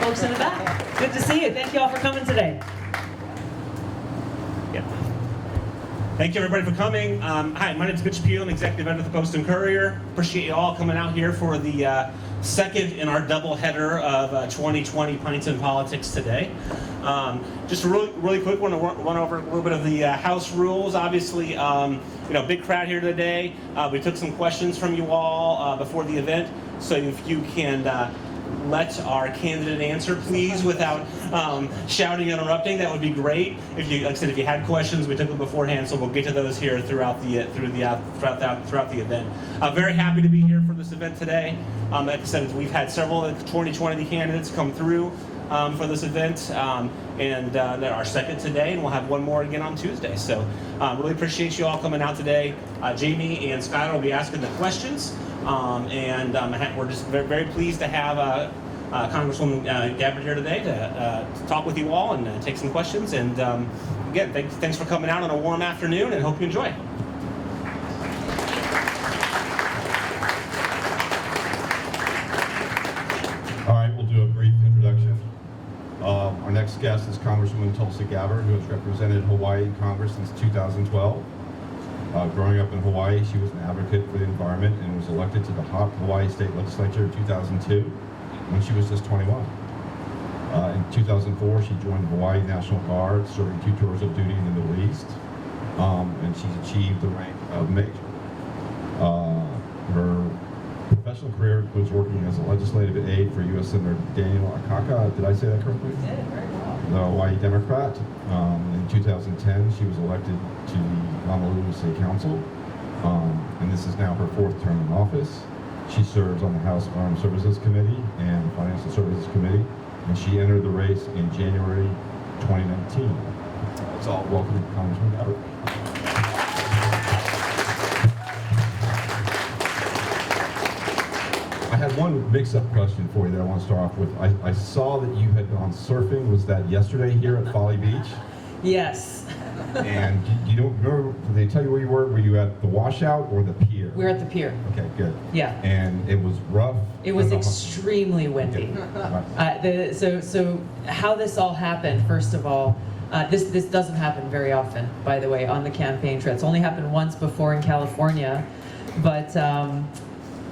folks in the back. Good to see you. Thank you all for coming today. Yeah. Thank you everybody for coming. Hi, my name is Mitch Peel. I'm executive editor of the Post and Courier. Appreciate you all coming out here for the second in our double header of 2020 Pints and Politics today. Just a really quick one to run over a little bit of the house rules. Obviously, big crowd here today. We took some questions from you all before the event, so if you can let our candidate answer, please, without shouting and interrupting, that would be great. If you, like I said, if you had questions, we took them beforehand, so we'll get to those here throughout the event. I'm very happy to be here for this event today. Like I said, we've had several of the 2020 candidates come through for this event, and they're our second today, and we'll have one more again on Tuesday. So really appreciate you all coming out today. Jamie and Skylar will be asking the questions, and we're just very pleased to have Congresswoman Gabbard here today to talk with you all and take some questions. And again, thanks for coming out on a warm afternoon, and hope you enjoy. All right, we'll do a brief introduction. Our next guest is Congresswoman Tulsi Gabbard, who has represented Hawaii in Congress since 2012. Growing up in Hawaii, she was an advocate for the environment and was elected to the Hawaii State Legislature in 2002 when she was just 21. In 2004, she joined the Hawaii National Guard, serving 2 tours of duty in the Middle East, and she's achieved the rank of Major. Her professional career was working as a legislative aide for U.S. Senator Daniel Akaka. Did I say that correctly? You did, very well. The Hawaii Democrat. In 2010, she was elected to the Honolulu City Council, and this is now her 4th term in office. She serves on the House Armed Services Committee and the Financial Services Committee, and she entered the race in January 2019. That's all. Welcome, Congressman Gabbard. I had one mix-up question for you that I want to start off with. I saw that you had gone surfing. Was that yesterday here at Folly Beach? Yes. And you don't remember, did they tell you where you were? Were you at the washout or the pier? We're at the pier. Okay, good. Yeah. And it was rough? It was extremely windy. Okay. So how this all happened, first of all, this doesn't happen very often, by the way, on the campaign trail. It's only happened once before in California, but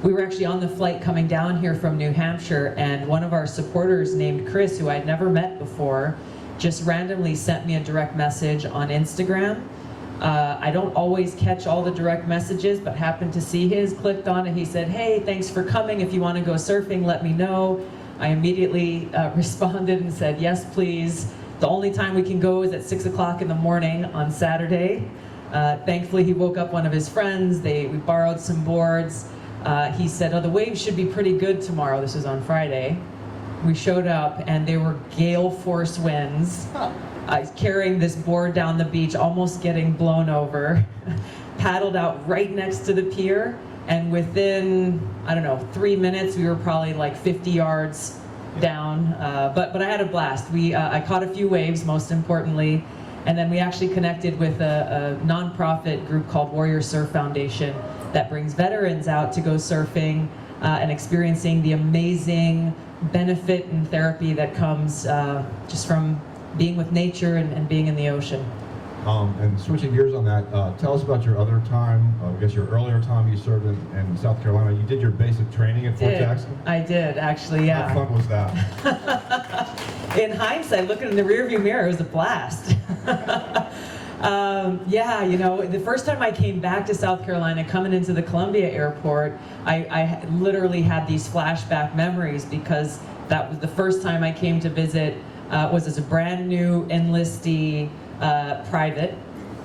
we were actually on the flight coming down here from New Hampshire, and one of our supporters named Chris, who I'd never met before, just randomly sent me a direct message on Instagram. I don't always catch all the direct messages, but happened to see his, clicked on it. He said, "Hey, thanks for coming. If you want to go surfing, let me know." I immediately responded and said, "Yes, please. The only time we can go is at 6 o'clock in the morning on Saturday." Thankfully, he woke up one of his friends. We borrowed some boards. He said, "Oh, the waves should be pretty good tomorrow." This was on Friday. We showed up, and there were gale force winds. I was carrying this board down the beach, almost getting blown over. Paddled out right next to the pier, and within, 3 minutes, we were probably like 50 yards down. But I had a blast. I caught a few waves, most importantly, and then we actually connected with a nonprofit group called Warrior Surf Foundation that brings veterans out to go surfing and experiencing the amazing benefit and therapy that comes just from being with nature and being in the ocean. And switching gears on that, tell us about your other time, I guess your earlier time you served in South Carolina. You did your basic training at Fort Jackson? I did, actually, yeah. How fun was that? In hindsight, looking in the rearview mirror, it was a blast. The first time I came back to South Carolina, coming into the Columbia airport, I literally had these flashback memories, because that was the first time I came to visit, was as a brand new enlistee private.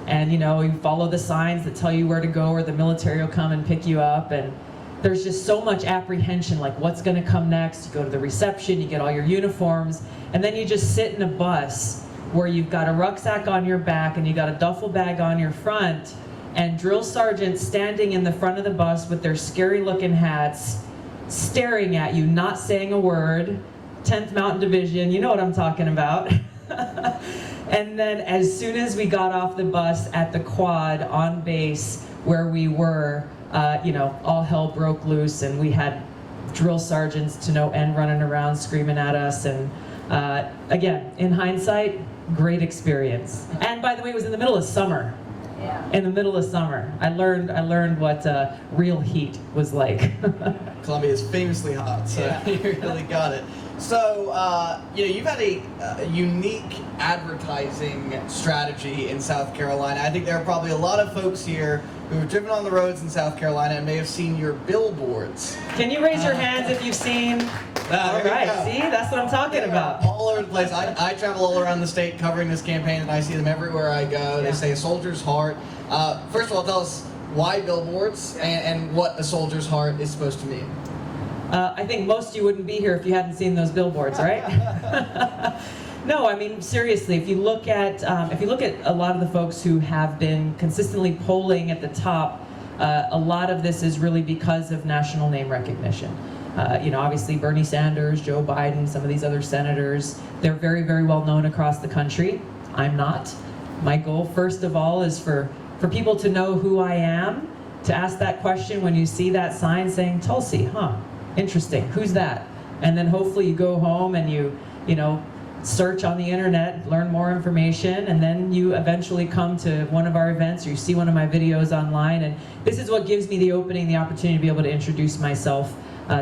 And you follow the signs that tell you where to go, or the military will come and pick you up, and there's just so much apprehension, like what's gonna come next. You go to the reception, you get all your uniforms, and then you just sit in a bus where you've got a rucksack on your back and you got a duffel bag on your front, and drill sergeants standing in the front of the bus with their scary looking hats, staring at you, not saying a word. 10th Mountain Division, you know what I'm talking about. And then as soon as we got off the bus at the quad on base where we were, all hell broke loose, and we had drill sergeants to no end running around screaming at us. And again, in hindsight, great experience. And by the way, it was in the middle of summer. Yeah. In the middle of summer, I learned what real heat was like. Columbia is famously hot, so Yeah. you really got it. So, you've had a unique advertising strategy in South Carolina. I think there are probably a lot of folks here who have driven on the roads in South Carolina and may have seen your billboards. Can you raise your hands if you've seen? All There we right, go. see, that's what I'm talking They are about. all over the place. I travel all around the state covering this campaign, and I see them everywhere I go. They Yeah. say a soldier's heart. First of all, tell us why billboards and what a soldier's heart is supposed to mean. I think most of you wouldn't be here if you hadn't seen those billboards, right? No, I mean seriously. If you look at a lot of the folks who have been consistently polling at the top, a lot of this is really because of national name recognition. Obviously Bernie Sanders, Joe Biden, some of these other senators, they're very, very well known across the country. I'm not. My goal, first of all, is for people to know who I am, to ask that question when you see that sign saying Tulsi, interesting, who's that? And then hopefully you go home and you search on the internet, learn more information, and then you eventually come to one of our events or you see one of my videos online. And this is what gives me the opening, the opportunity to be able to introduce myself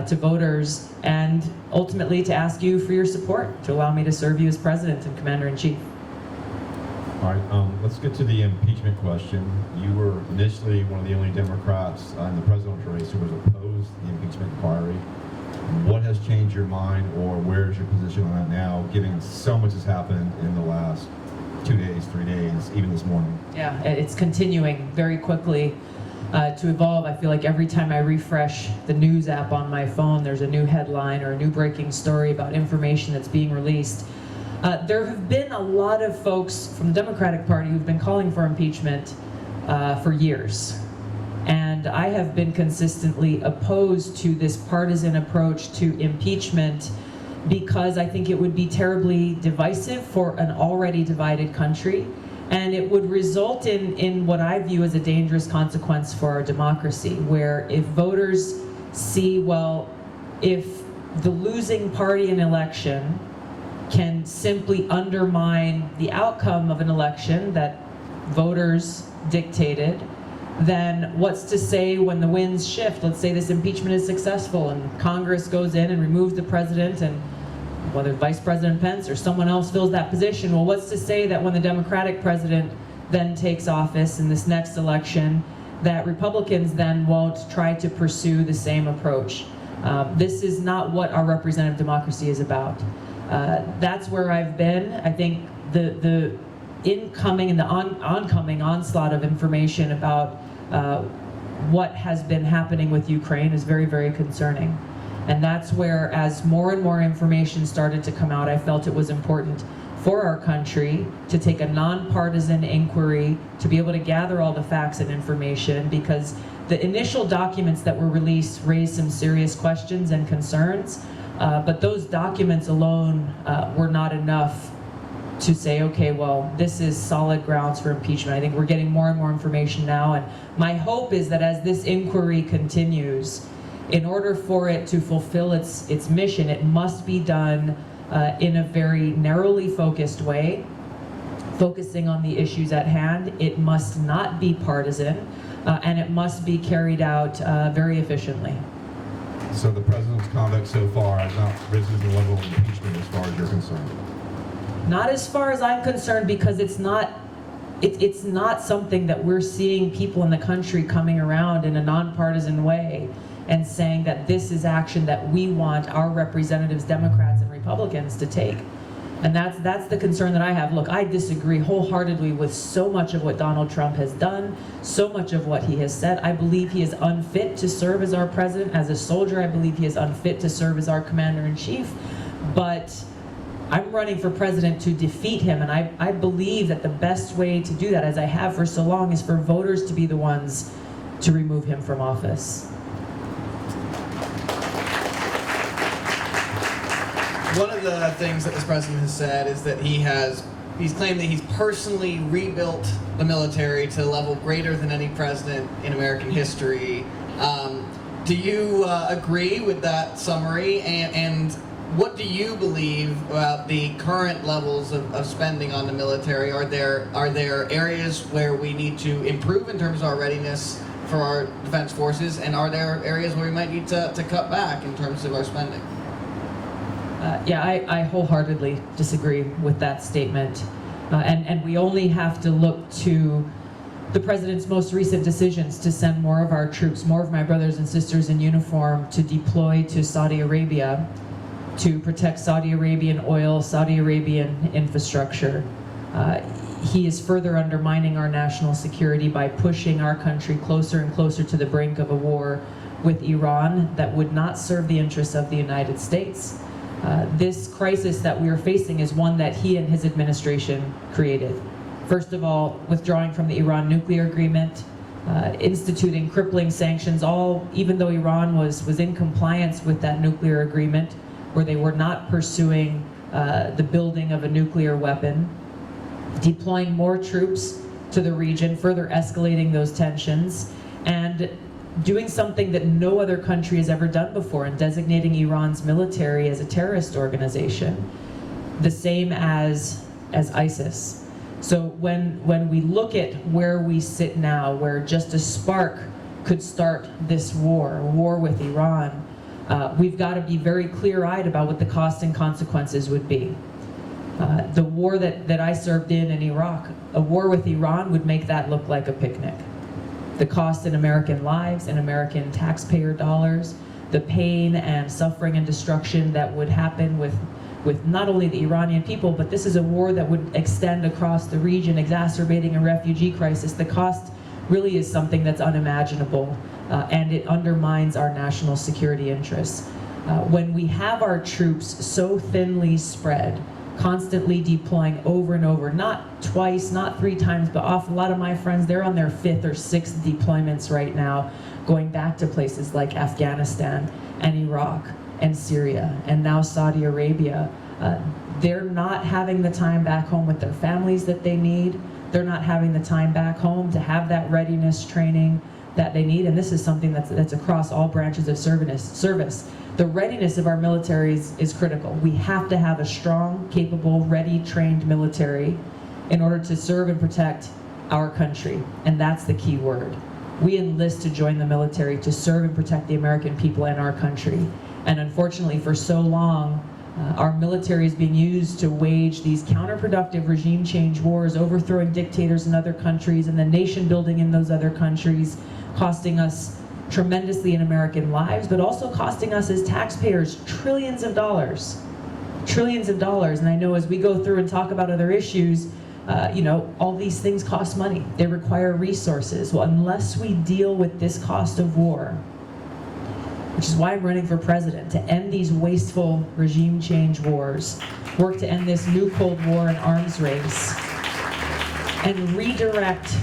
to voters and ultimately to ask you for your support to allow me to serve you as president and commander-in-chief. All right, let's get to the impeachment question. You were initially one of the only Democrats in the presidential race who was opposed to the impeachment inquiry. What has changed your mind, or where is your position on that now, given so much has happened in the last 2 days, 3 days, even this morning? Yeah, it's continuing very quickly to evolve. I feel like every time I refresh the news app on my phone, there's a new headline or a new breaking story about information that's being released. There have been a lot of folks from the Democratic Party who've been calling for impeachment for years. And I have been consistently opposed to this partisan approach to impeachment because I think it would be terribly divisive for an already divided country. And it would result in what I view as a dangerous consequence for our democracy, where if voters see, well, if the losing party in election can simply undermine the outcome of an election that voters dictated, then what's to say when the winds shift? Let's say this impeachment is successful and Congress goes in and removes the president, and whether Vice President Pence or someone else fills that position, well, what's to say that when the Democratic president then takes office in this next election, that Republicans then won't try to pursue the same approach? This is not what our representative democracy is about. That's where I've been. I think the incoming and the oncoming onslaught of information about what has been happening with Ukraine is very, very concerning. And that's where, as more and more information started to come out, I felt it was important for our country to take a nonpartisan inquiry, to be able to gather all the facts and information, because the initial documents that were released raised some serious questions and concerns, but those documents alone were not enough to say, okay, well, this is solid grounds for impeachment. I think we're getting more and more information now, and my hope is that as this inquiry continues, in order for it to fulfill its mission, it must be done in a very narrowly focused way, focusing on the issues at hand. It must not be partisan, and it must be carried out very efficiently. So the president's conduct so far has not risen to the level of impeachment as far as you're concerned? Not as far as I'm concerned, because it's not something that we're seeing people in the country coming around in a nonpartisan way and saying that this is action that we want our representatives, Democrats and Republicans, to take. And that's the concern that I have. Look, I disagree wholeheartedly with so much of what Donald Trump has done, so much of what he has said. I believe he is unfit to serve as our president. As a soldier, I believe he is unfit to serve as our commander-in-chief. But I'm running for president to defeat him, and I believe that the best way to do that, as I have for so long, is for voters to be the ones to remove him from office. One of the things that this president has said is that he's claimed that he's personally rebuilt the military to a level greater than any president in American history. Do you agree with that summary? And what do you believe about the current levels of spending on the military? Are there areas where we need to improve in terms of our readiness for our defense forces? And are there areas where we might need to cut back in terms of our spending? I wholeheartedly disagree with that statement. And we only have to look to the president's most recent decisions to send more of our troops, more of my brothers and sisters in uniform, to deploy to Saudi Arabia to protect Saudi Arabian oil, Saudi Arabian infrastructure. He is further undermining our national security by pushing our country closer and closer to the brink of a war with Iran that would not serve the interests of the United States. This crisis that we are facing is one that he and his administration created. First of all, withdrawing from the Iran nuclear agreement, instituting crippling sanctions, all even though Iran was in compliance with that nuclear agreement, where they were not pursuing the building of a nuclear weapon, deploying more troops to the region, further escalating those tensions, and doing something that no other country has ever done before in designating Iran's military as a terrorist organization, the same as ISIS. So when we look at where we sit now, where just a spark could start this war with Iran, we've got to be very clear-eyed about what the cost and consequences would be. The war that I served in Iraq, a war with Iran would make that look like a picnic. The cost in American lives and American taxpayer dollars, the pain and suffering and destruction that would happen with not only the Iranian people, but this is a war that would extend across the region, exacerbating a refugee crisis. The cost really is something that's unimaginable, and it undermines our national security interests. When we have our troops so thinly spread, constantly deploying over and over, not twice, not 3 times, but a lot of my friends, they're on their 5th or 6th deployments right now, going back to places like Afghanistan and Iraq and Syria and now Saudi Arabia. They're not having the time back home with their families that they need. They're not having the time back home to have that readiness training that they need, and this is something that's across all branches of service. The readiness of our military is critical. We have to have a strong, capable, ready, trained military in order to serve and protect our country, and that's the key word. We enlist to join the military to serve and protect the American people and our country, and unfortunately for so long, our military is being used to wage these counterproductive regime change wars, overthrowing dictators in other countries and then nation building in those other countries, costing us tremendously in American lives, but also costing us as taxpayers trillions of dollars. And I know as we go through and talk about other issues, all these things cost money. They require resources. Well, unless we deal with this cost of war, which is why I'm running for president, to end these wasteful regime change wars, work to end this new Cold War and arms race, and redirect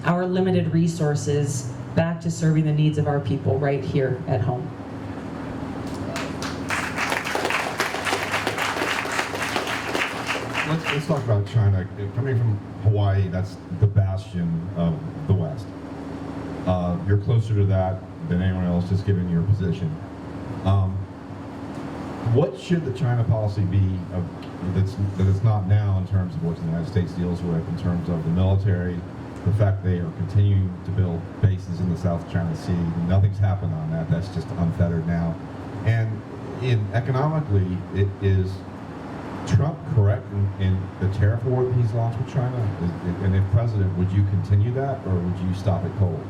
our limited resources back to serving the needs of our people right here at home. Let's talk about China. Coming from Hawaii, that's the bastion of the West. You're closer to that than anyone else, just given your position. What should the China policy be that it's not now in terms of what the United States deals with in terms of the military, the fact they are continuing to build bases in the South China Sea? Nothing's happened on that. That's just unfettered now. And economically, it is Trump correct in the tariff war that he's launched with China? And if president, would you continue that, or would you stop it cold?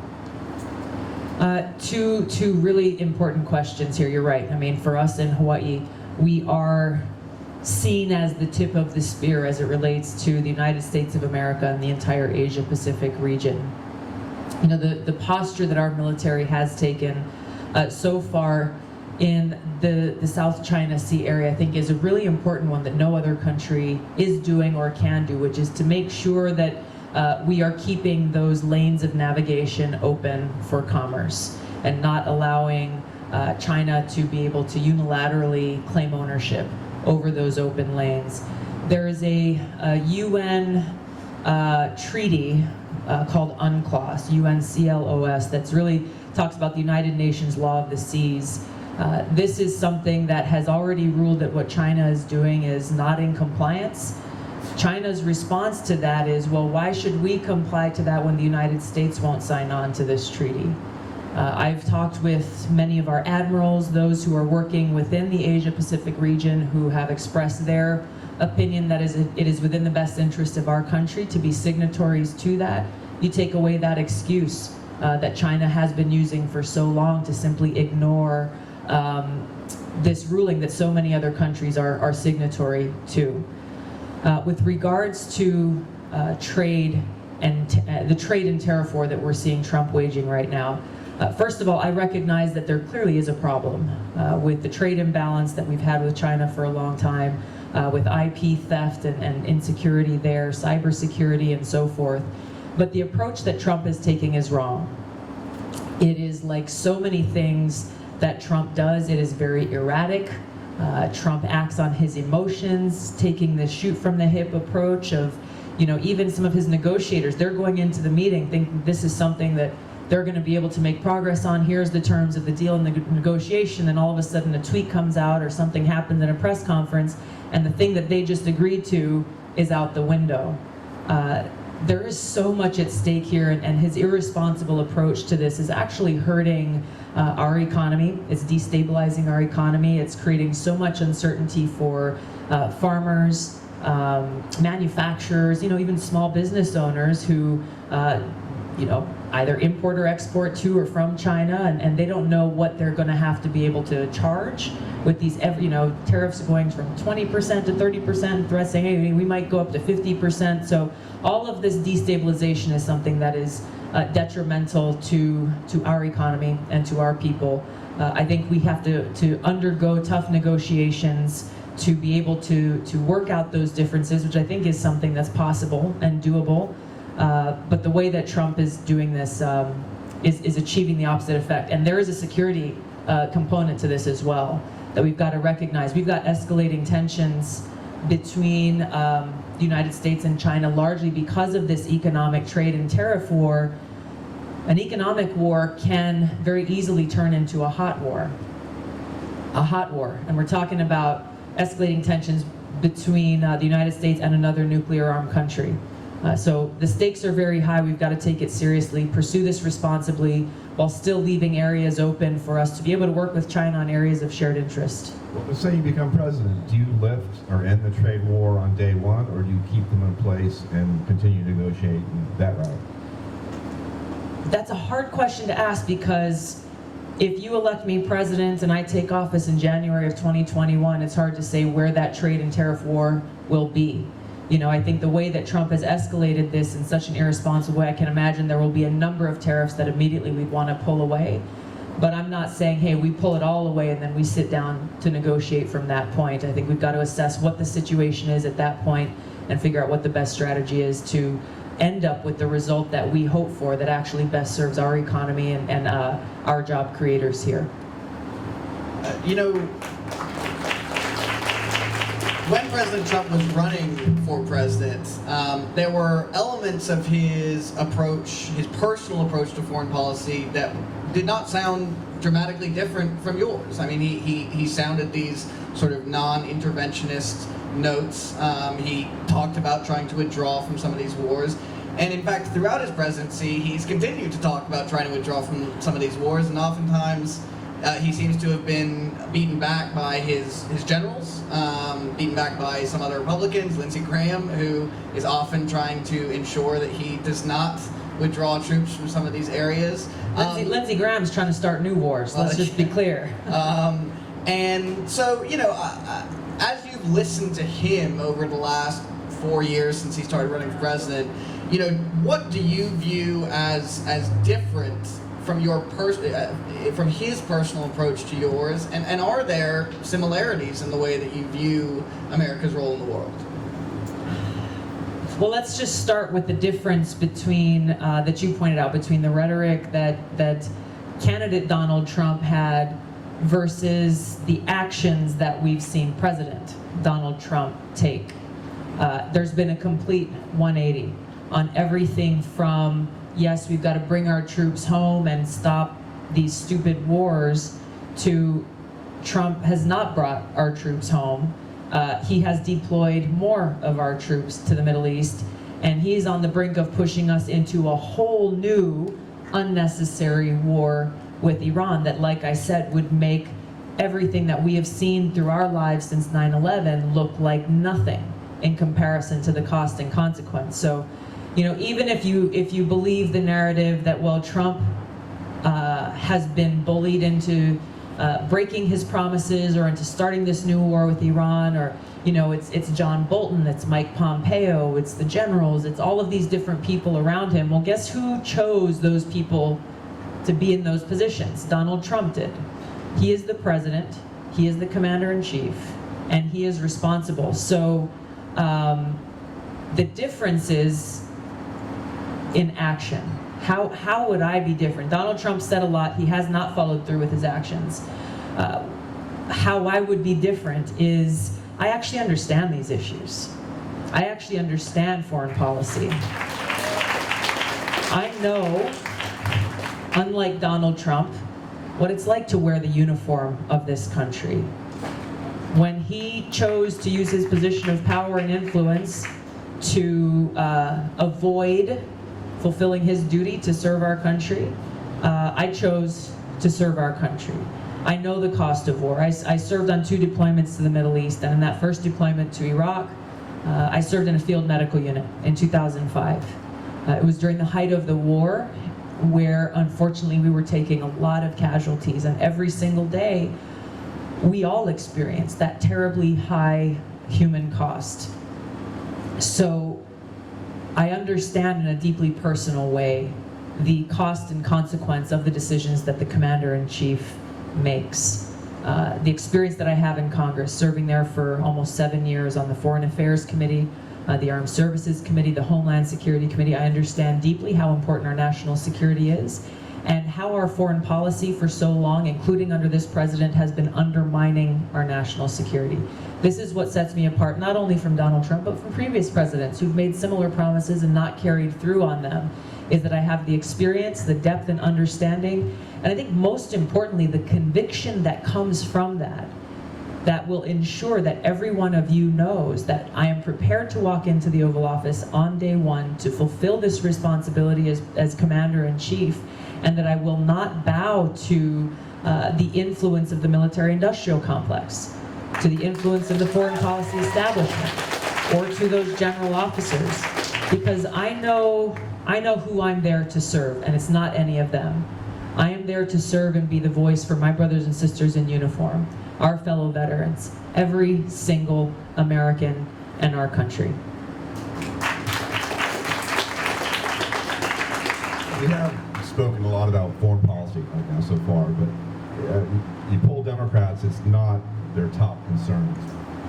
Two really important questions here. You're right. I mean, for us in Hawaii, we are seen as the tip of the spear as it relates to the United States of America and the entire Asia Pacific region. The posture that our military has taken so far in the South China Sea area, I think, is a really important one that no other country is doing or can do, which is to make sure that we are keeping those lanes of navigation open for commerce and not allowing China to be able to unilaterally claim ownership over those open lanes. There is a UN treaty called UNCLOS, UNCLOS, that's really talks about the United Nations Law of the Seas. This is something that has already ruled that what China is doing is not in compliance. China's response to that is, well, why should we comply to that when the United States won't sign on to this treaty? I've talked with many of our admirals, those who are working within the Asia-Pacific region, who have expressed their opinion that it is within the best interest of our country to be signatories to that. You take away that excuse that China has been using for so long to simply ignore this ruling that so many other countries are signatory to. With regards to trade and the trade and tariff war that we're seeing Trump waging right now, first of all, I recognize that there clearly is a problem with the trade imbalance that we've had with China for a long time, with IP theft and insecurity there, cybersecurity and so forth. But the approach that Trump is taking is wrong. It is like so many things that Trump does, it is very erratic. Trump acts on his emotions, taking the shoot from the hip approach of, even some of his negotiators, they're going into the meeting thinking this is something that they're going to be able to make progress on. Here's the terms of the deal in the negotiation, and all of a sudden a tweet comes out or something happens in a press conference, and the thing that they just agreed to is out the window. There is so much at stake here, and his irresponsible approach to this is actually hurting our economy. It's destabilizing our economy. It's creating so much uncertainty for farmers, manufacturers, even small business owners who, either import or export to or from China, and they don't know what they're going to have to be able to charge with these, tariffs going from 20% to 30%, threats saying, hey, we might go up to 50%. So all of this destabilization is something that is detrimental to our economy and to our people. I think we have to undergo tough negotiations to be able to work out those differences, which I think is something that's possible and doable. But the way that Trump is doing this is achieving the opposite effect. And there is a security component to this as well that we've got to recognize. We've got escalating tensions between the United States and China, largely because of this economic trade and tariff war. An economic war can very easily turn into a hot war. A hot war. And we're talking about escalating tensions between the United States and another nuclear-armed country. So the stakes are very high. We've got to take it seriously, pursue this responsibly, while still leaving areas open for us to be able to work with China on areas of shared interest. Well, say you become president, do you lift or end the trade war on day one, or do you keep them in place and continue to negotiate that route? That's a hard question to ask, because if you elect me president and I take office in January of 2021, it's hard to say where that trade and tariff war will be. I think the way that Trump has escalated this in such an irresponsible way, I can imagine there will be a number of tariffs that immediately we'd want to pull away. But I'm not saying, hey, we pull it all away and then we sit down to negotiate from that point. I think we've got to assess what the situation is at that point and figure out what the best strategy is to end up with the result that we hope for, that actually best serves our economy and our job creators here. When President Trump was running for president, there were elements of his approach, his personal approach to foreign policy, that did not sound dramatically different from yours. I mean, he sounded these sort of non-interventionist notes. He talked about trying to withdraw from some of these wars. And in fact, throughout his presidency, he's continued to talk about trying to withdraw from some of these wars, and oftentimes he seems to have been beaten back by his generals, beaten back by some other Republicans, Lindsey Graham, who is often trying to ensure that he does not withdraw troops from some of these areas. Lindsey Graham's trying to start new wars, let's just be clear. And so, as you've listened to him over the last 4 years since he started running for president, what do you view as different from from his personal approach to yours, and are there similarities in the way that you view America's role in the world? Well, let's just start with the difference between that you pointed out, between the rhetoric that candidate Donald Trump had versus the actions that we've seen President Donald Trump take. There's been a complete 180 on everything from, yes, we've got to bring our troops home and stop these stupid wars to Trump has not brought our troops home. He has deployed more of our troops to the Middle East, and he's on the brink of pushing us into a whole new unnecessary war with Iran that, like I said, would make everything that we have seen through our lives since 9/11 look like nothing in comparison to the cost and consequence. So, you know, even if you believe the narrative that, well, Trump has been bullied into breaking his promises or into starting this new war with Iran, or, you know, it's John Bolton, it's Mike Pompeo, it's the generals, it's all of these different people around him. Well, guess who chose those people to be in those positions? Donald Trump did. He is the president, he is the commander-in-chief, and he is responsible. So the difference is in action. How would I be different? Donald Trump said a lot, he has not followed through with his actions. How I would be different is I actually understand these issues. I actually understand foreign policy. I know, unlike Donald Trump, what it's like to wear the uniform of this country. When he chose to use his position of power and influence to avoid fulfilling his duty to serve our country, I chose to serve our country. I know the cost of war. I served on 2 deployments to the Middle East, and in that first deployment to Iraq, I served in a field medical unit in 2005. It was during the height of the war, where unfortunately we were taking a lot of casualties, and every single day we all experienced that terribly high human cost. So I understand in a deeply personal way the cost and consequence of the decisions that the commander-in-chief makes. The experience that I have in Congress, serving there for almost 7 years on the Foreign Affairs Committee, the Armed Services Committee, the Homeland Security Committee, I understand deeply how important our national security is and how our foreign policy for so long, including under this president, has been undermining our national security. This is what sets me apart, not only from Donald Trump, but from previous presidents who've made similar promises and not carried through on them, is that I have the experience, the depth and understanding, and I think most importantly, the conviction that comes from that will ensure that every one of you knows that I am prepared to walk into the Oval Office on day one to fulfill this responsibility as Commander-in-Chief, and that I will not bow to the influence of the military-industrial complex, to the influence of the foreign policy establishment, or to those general officers, because I know who I'm there to serve, and it's not any of them. I am there to serve and be the voice for my brothers and sisters in uniform, our fellow veterans, every single American in our country. We have spoken a lot about foreign policy right now so far, but you poll Democrats, it's not their top concerns.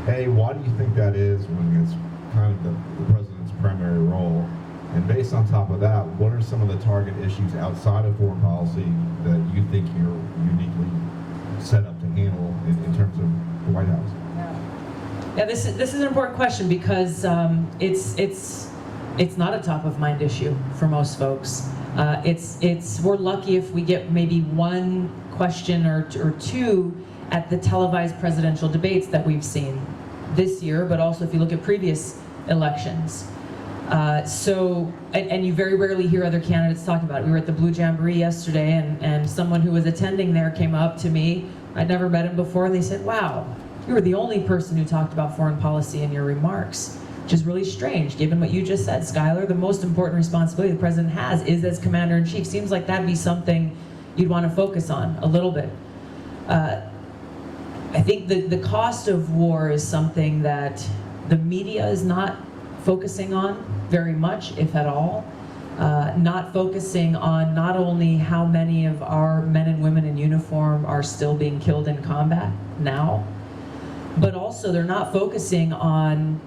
A, why do you think that is when it's kind of the president's primary role? And based on top of that, what are some of the target issues outside of foreign policy that you think you're uniquely set up to handle in terms of the White House? Yeah, this is an important question because it's not a top of mind issue for most folks. We're lucky if we get maybe one question or two at the televised presidential debates that we've seen this year, but also if you look at previous elections. And you very rarely hear other candidates talk about it. We were at the Blue Jamboree yesterday, and someone who was attending there came up to me. I'd never met him before, and they said, "Wow, you were the only person who talked about foreign policy in your remarks," which is really strange, given what you just said, Skylar. The most important responsibility the president has is as commander-in-chief. Seems like that'd be something you'd want to focus on a little bit. I think the cost of war is something that the media is not focusing on very much, if at all. Not focusing on not only how many of our men and women in uniform are still being killed in combat now, but also they're not focusing on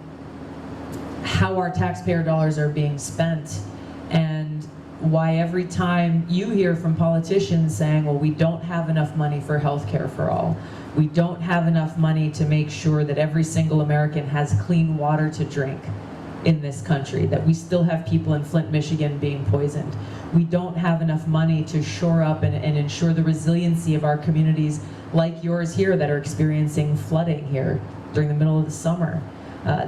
how our taxpayer dollars are being spent, and why every time you hear from politicians saying, well, we don't have enough money for health care for all, we don't have enough money to make sure that every single American has clean water to drink, in this country, that we still have people in Flint, Michigan being poisoned. We don't have enough money to shore up and ensure the resiliency of our communities like yours here that are experiencing flooding here during the middle of the summer.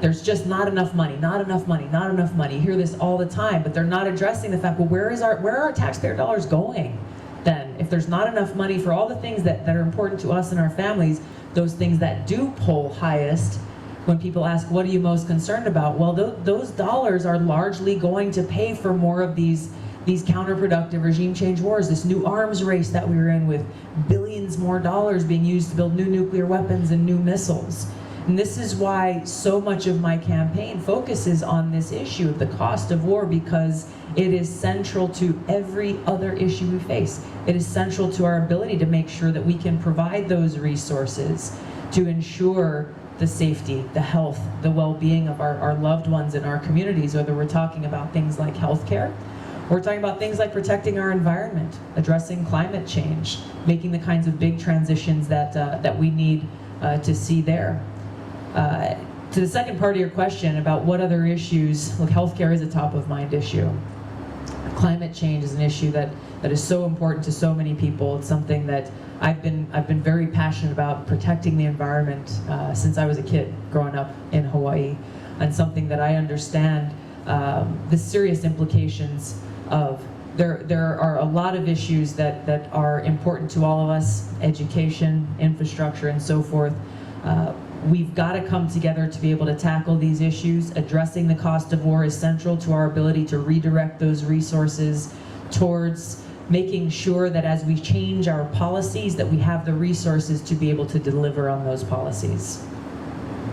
There's just not enough money, not enough money, not enough money. You hear this all the time, but they're not addressing the fact, well, where are our taxpayer dollars going then? If there's not enough money for all the things that are important to us and our families, those things that do poll highest, when people ask, what are you most concerned about? Well, those dollars are largely going to pay for more of these counterproductive regime change wars, this new arms race that we were in with billions more dollars being used to build new nuclear weapons and new missiles. And this is why so much of my campaign focuses on this issue of the cost of war, because it is central to every other issue we face. It is central to our ability to make sure that we can provide those resources to ensure the safety, the health, the well-being of our loved ones in our communities, whether we're talking about things like healthcare, we're talking about things like protecting our environment, addressing climate change, making the kinds of big transitions that we need to see there. To the second part of your question about what other issues, look, healthcare is a top of mind issue. Climate change is an issue that is so important to so many people. It's something that I've been very passionate about, protecting the environment since I was a kid growing up in Hawaii, and something that I understand the serious implications of. There are a lot of issues that are important to all of us: education, infrastructure, and so forth. We've got to come together to be able to tackle these issues. Addressing the cost of war is central to our ability to redirect those resources towards making sure that as we change our policies, that we have the resources to be able to deliver on those policies.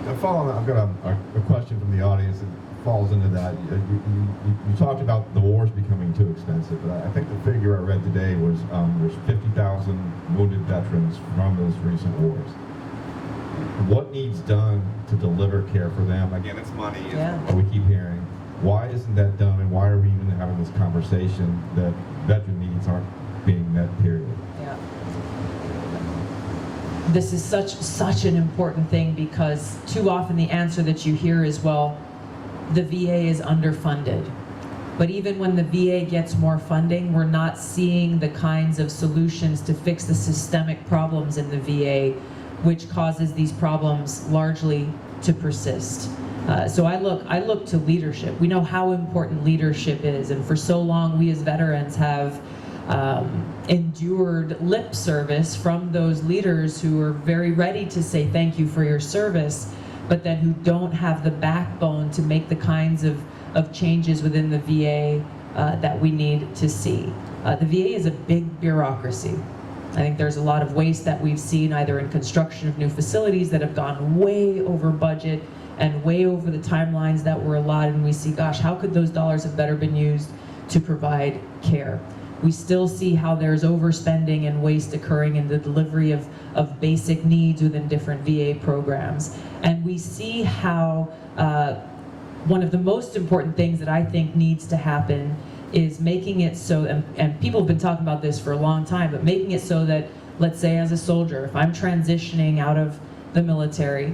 I've got a question from the audience that falls into that. You talked about the wars becoming too expensive, but I think the figure I read today was there's 50,000 wounded veterans from those recent wars. What needs done to deliver care for them? Again, it's money, Yeah. what we keep hearing. Why isn't that done, and why are we even having this conversation that veteran needs aren't being met, period? Yeah. This is such an important thing, because too often the answer that you hear is, well, the VA is underfunded. But even when the VA gets more funding, we're not seeing the kinds of solutions to fix the systemic problems in the VA, which causes these problems largely to persist. So I look to leadership. We know how important leadership is, and for so long we as veterans have endured lip service from those leaders who are very ready to say thank you for your service, but then who don't have the backbone to make the kinds of changes within the VA that we need to see. The VA is a big bureaucracy. I think there's a lot of waste that we've seen either in construction of new facilities that have gone way over budget and way over the timelines that were allotted, and we see, gosh, how could those dollars have better been used to provide care? We still see how there's overspending and waste occurring in the delivery of basic needs within different VA programs. And we see how one of the most important things that I think needs to happen is making it so, and people have been talking about this for a long time, but making it so that, let's say as a soldier, if I'm transitioning out of the military,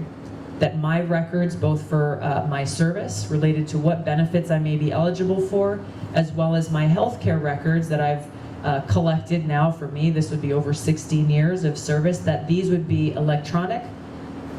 that my records, both for my service related to what benefits I may be eligible for, as well as my healthcare records that I've collected now, for me, this would be over 16 years of service, that these would be electronic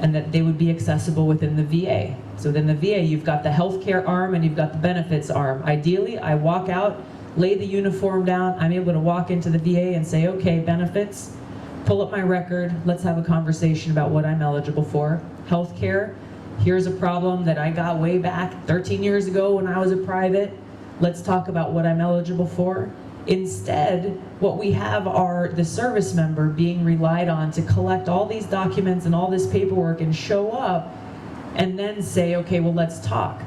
and that they would be accessible within the VA. So within the VA, you've got the healthcare arm and you've got the benefits arm. Ideally, I walk out, lay the uniform down, I'm able to walk into the VA and say, okay, benefits, pull up my record, let's have a conversation about what I'm eligible for. Healthcare, here's a problem that I got way back 13 years ago when I was a private. Let's talk about what I'm eligible for. Instead, what we have are the service member being relied on to collect all these documents and all this paperwork and show up and then say, okay, well, let's talk.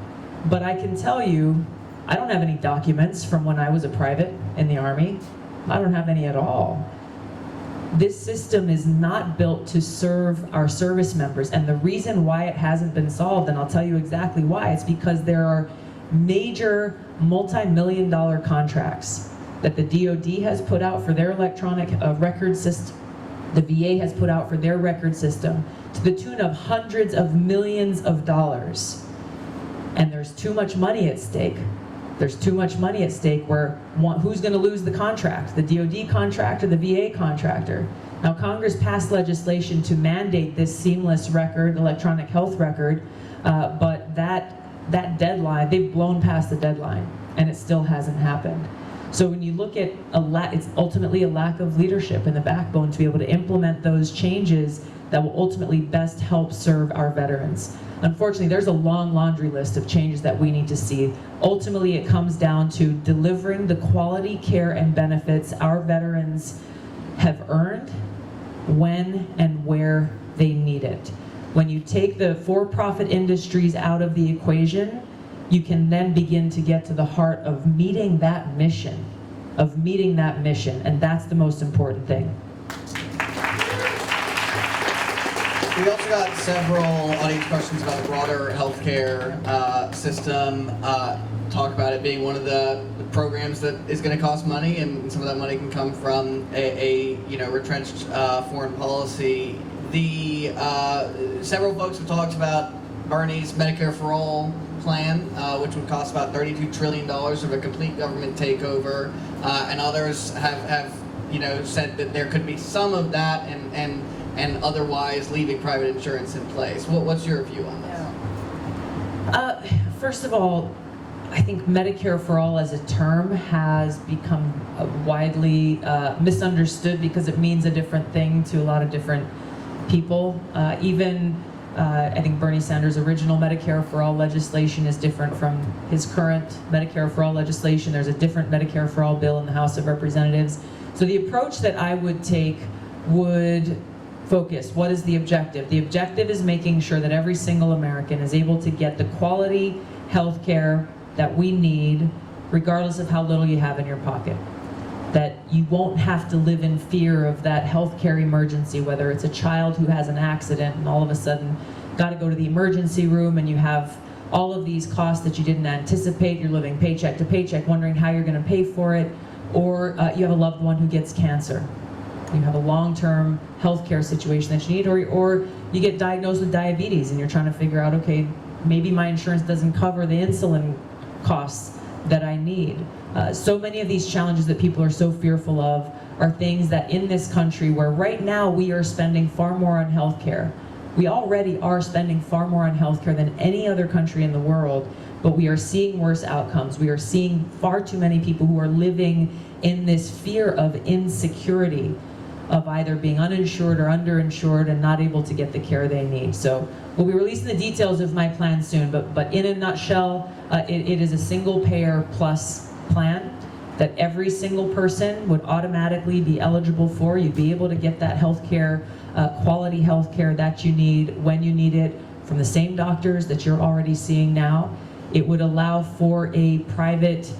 But I can tell you, I don't have any documents from when I was a private in the Army. I don't have any at all. This system is not built to serve our service members, and the reason why it hasn't been solved, and I'll tell you exactly why, it's because there are major multi-million-dollar contracts that the DoD has put out for their electronic record system, the VA has put out for their record system, to the tune of hundreds of millions of dollars. And there's too much money at stake. There's too much money at stake where who's going to lose the contract? The DoD contractor, the VA contractor? Now, Congress passed legislation to mandate this seamless record, electronic health record, but that deadline, they've blown past the deadline, and it still hasn't happened. So when you look at it's ultimately a lack of leadership and the backbone to be able to implement those changes that will ultimately best help serve our veterans. Unfortunately, there's a long laundry list of changes that we need to see. Ultimately, it comes down to delivering the quality care and benefits our veterans have earned when and where they need it. When you take the for-profit industries out of the equation, you can then begin to get to the heart of meeting that mission, and that's the most important thing. We also got several audience questions about the broader healthcare system. Talk about it being one of the programs that is going to cost money, and some of that money can come from a retrenched foreign policy. Several folks have talked about Bernie's Medicare for All plan, which would cost about $32 trillion of a complete government takeover, and others have said that there could be some of that and otherwise leaving private insurance in place. What's your view on this? First of all, I think Medicare for All as a term has become widely misunderstood because it means a different thing to a lot of different people. I think Bernie Sanders' original Medicare for All legislation is different from his current Medicare for All legislation. There's a different Medicare for All bill in the House of Representatives. So the approach that I would take would focus. What is the objective? The objective is making sure that every single American is able to get the quality health care that we need, regardless of how little you have in your pocket. That you won't have to live in fear of that healthcare emergency, whether it's a child who has an accident and all of a sudden got to go to the emergency room and you have all of these costs that you didn't anticipate, you're living paycheck to paycheck, wondering how you're going to pay for it, or you have a loved one who gets cancer. You have a long-term healthcare situation that you need, or you get diagnosed with diabetes and you're trying to figure out, okay, maybe my insurance doesn't cover the insulin costs that I need. So many of these challenges that people are so fearful of are things that in this country, where right now we are spending far more on healthcare. We already are spending far more on healthcare than any other country in the world, but we are seeing worse outcomes. We are seeing far too many people who are living in this fear of insecurity, of either being uninsured or underinsured and not able to get the care they need. So we'll be releasing the details of my plan soon, but in a nutshell, it is a single payer plus plan that every single person would automatically be eligible for. You'd be able to get that healthcare, quality healthcare that you need when you need it from the same doctors that you're already seeing now. It would allow for a private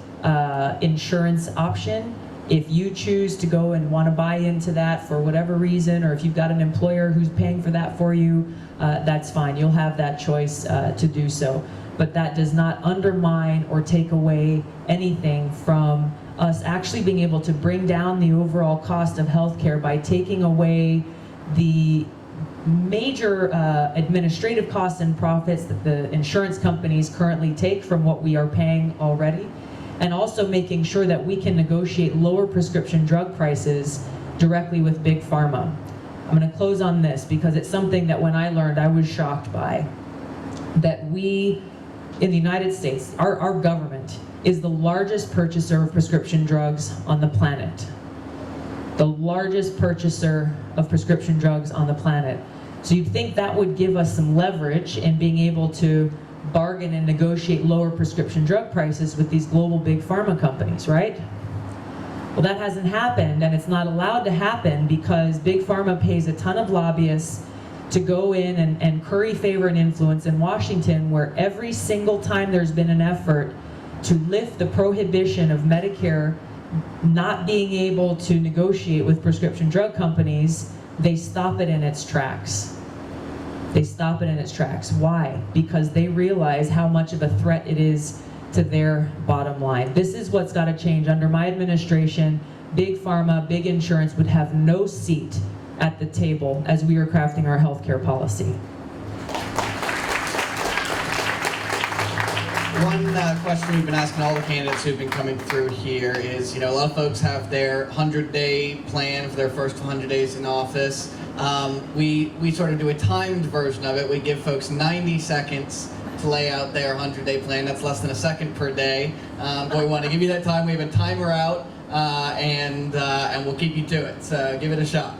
insurance option. If you choose to go and want to buy into that for whatever reason, or if you've got an employer who's paying for that for you, that's fine. You'll have that choice to do so. But that does not undermine or take away anything from us actually being able to bring down the overall cost of healthcare by taking away the major administrative costs and profits that the insurance companies currently take from what we are paying already, and also making sure that we can negotiate lower prescription drug prices directly with Big Pharma. I'm going to close on this because it's something that when I learned I was shocked by. That we, in the United States, our government is the largest purchaser of prescription drugs on the planet. The largest purchaser of prescription drugs on the planet. So you'd think that would give us some leverage in being able to bargain and negotiate lower prescription drug prices with these global big pharma companies, right? Well, that hasn't happened, and it's not allowed to happen because big pharma pays a ton of lobbyists to go in and curry favor and influence in Washington, where every single time there's been an effort to lift the prohibition of Medicare not being able to negotiate with prescription drug companies, they stop it in its tracks. They stop it in its tracks. Why? Because they realize how much of a threat it is to their bottom line. This is what's got to change. Under my administration, big pharma, big insurance would have no seat at the table as we are crafting our healthcare policy. One question we've been asking all the candidates who've been coming through here is, a lot of folks have their 100-day plan for their first 100 days in office. We sort of do a timed version of it. We give folks 90 seconds to lay out their 100-day plan. That's less than a second per day. But we want to give you that time. We have a timer out, and we'll keep you to it. So give it a shot.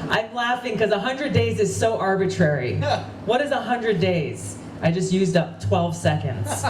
I'm laughing because 100 days is so arbitrary. What is 100 days? I just used up 12 seconds.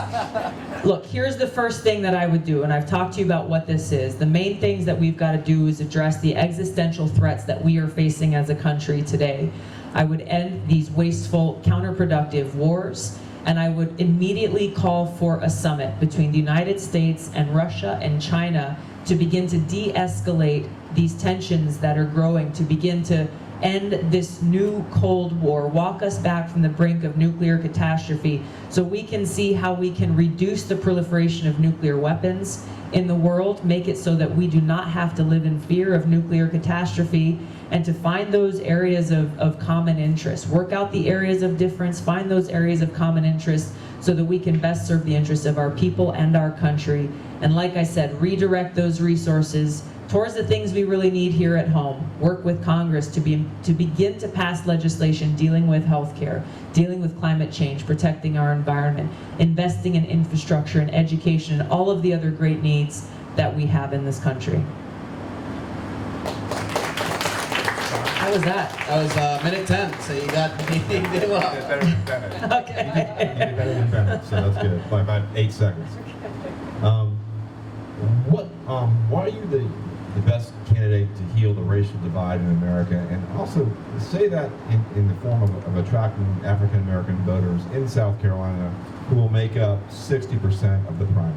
Look, here's the first thing that I would do, and I've talked to you about what this is. The main things that we've got to do is address the existential threats that we are facing as a country today. I would end these wasteful, counterproductive wars, and I would immediately call for a summit between the United States and Russia and China to begin to de-escalate these tensions that are growing, to begin to end this new Cold War, walk us back from the brink of nuclear catastrophe so we can see how we can reduce the proliferation of nuclear weapons in the world, make it so that we do not have to live in fear of nuclear catastrophe, and to find those areas of common interest. Work out the areas of difference, find those areas of common interest so that we can best serve the interests of our people and our country. And like I said, redirect those resources towards the things we really need here at home. Work with Congress to begin to pass legislation dealing with healthcare, dealing with climate change, protecting our environment, investing in infrastructure and education, and all of the other great needs that we have in this country. How was that? That was minute 10, so you did well. Better than Bennett. Okay. You did better than Bennett, so that's good. By about 8 seconds. Why are you the best candidate to heal the racial divide in America, and also say that in the form of attracting African American voters in South Carolina who will make up 60% of the primary?